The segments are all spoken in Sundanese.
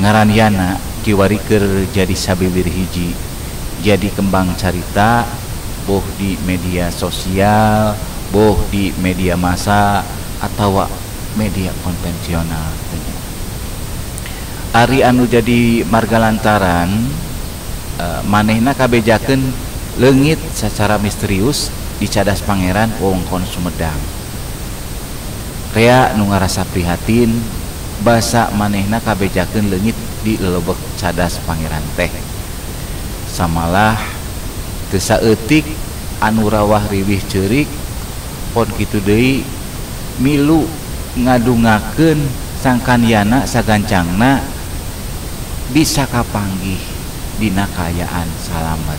ngaran Yana kiwari keur jadi sabibir hiji, jadi kembang carita boh di media sosial, boh di media massa atau media konvensional. Ari anu jadi marga lantaran manehna kabejakeun leungit secara misterius di cadas pangeran wewengkon Sumedang. Rea nu ngarasa prihatin basa manehna kabejakeun leungit di lelebek cadas pangeran teh. Samalah teu saeutik anu rawah riwih ceurik pon kitu deui milu ngadungakeun sangkan Yana sagancangna bisa kapanggih dina kayaan salamet.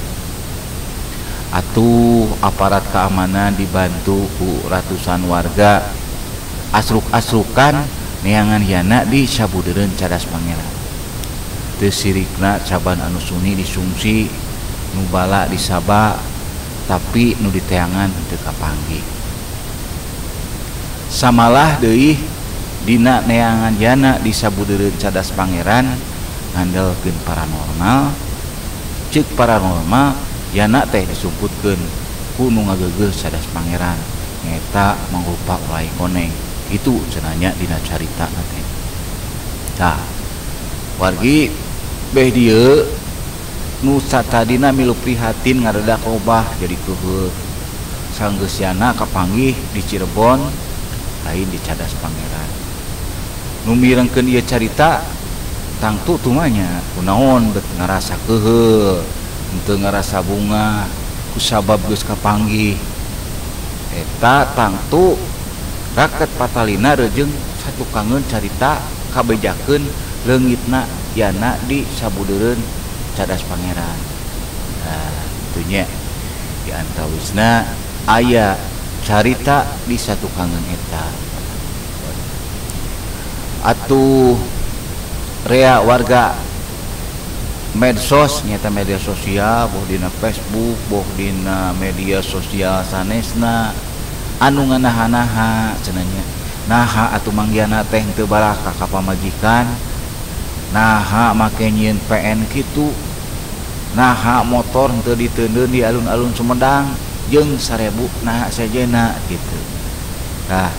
Atuh aparat keamanan dibantu ku ratusan warga asruk-asrukan neangan Yana di sabudeureun cadas pangeran. Teu sirikna caban anu suni disungsi, nu bala disaba, tapi nu diteangan teu kapanggih. Samalah deui dina neangan Yana di sabudeureun cadas pangeran ngandelkeun paranormal. Ceuk paranormal Yana teh disumputkeun ku nu ngageugeuh cadas pangeran nyata mangrupa ulai koneng. Itu cenanya dina carita teh. Tah wargi beh dieu nu satadina milu prihatin ngaredak obah jadi keuheuh. Sanggeus Yana kapanggih di Cirebon lain di cadas pangeran. Nu mirengkeun ieu carita tangtu tumanya kunaon bet ngarasa keuheuh, henteu ngarasa bunga kusabab geus kapanggih. Eta tangtu raket patalina rejeung satukangeun carita kabejakeun leungitna Yana di sabudeureun cadas pangeran. Nah, itunya di antawisna aya carita di satukangeun eta. Atuh rea warga medsos nyata media sosial boh dina Facebook boh dina media sosial sanesna anu nganaha-naha cenanya naha atuh Mang Yana teh teu baraka ka pamajikan, naha make nyieun PN kitu, naha motor teu diteundeun di alun-alun Sumedang jeung 1000 naha sajena gitu. Nah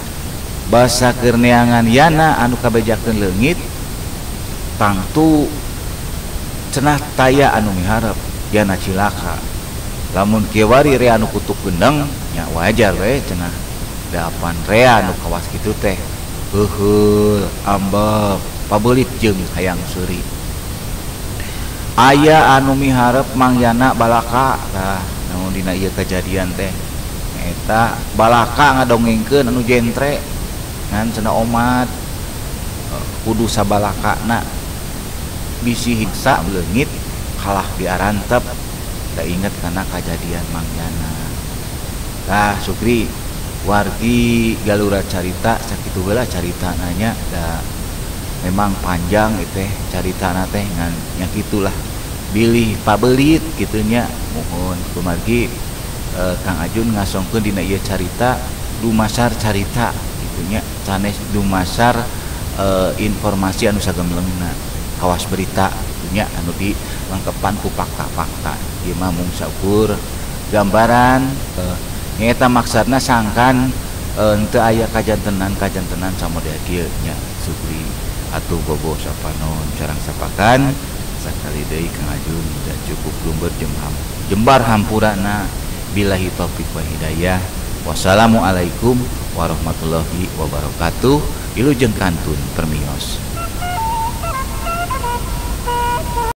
basa keur neangan Yana anu kabejakeun leungit tangtu cenah taya anu miharep Yana cilaka. Lamun kiwari rea anu kutuk gendeng nya wajar we cenah dapan rea anu kawas kitu teh heuheul ambek pabeulit jeung hayang seuri. Aya anu miharep Mang Yana balaka. Tah namun dina ieu kejadian teh eta balaka ngadongengkeun anu jentre ngan cenah omat kudu sabalakana bisi hiksa leungit kalah diarantep. Da inget karena kejadian Mang Yana. Tah Sukri wargi galura carita sakitu heula carita nanya da memang panjang teh caritana teh ngan nya kitulah bilih pabelit kitunya. Mohon kumargi Kang Ajun ngasongkeun dina ieu carita dumasar carita kitunya sanes dumasar informasi anu sagemlengna kawas berita nya anu di lengkepan ku fakta-fakta. Ieu mah mung saukur gambaran nyata maksudna sangkan henteu aya kajantenan samodel kieu nya Sukri. Atuh bobo sapanon carang sapakan sakali deui Kang Ajun da cukup lumber jembar hampurana. Billahi taufik wa hidayah. Wassalamualaikum warahmatullahi wabarakatuh. Ilujeng kantun permios.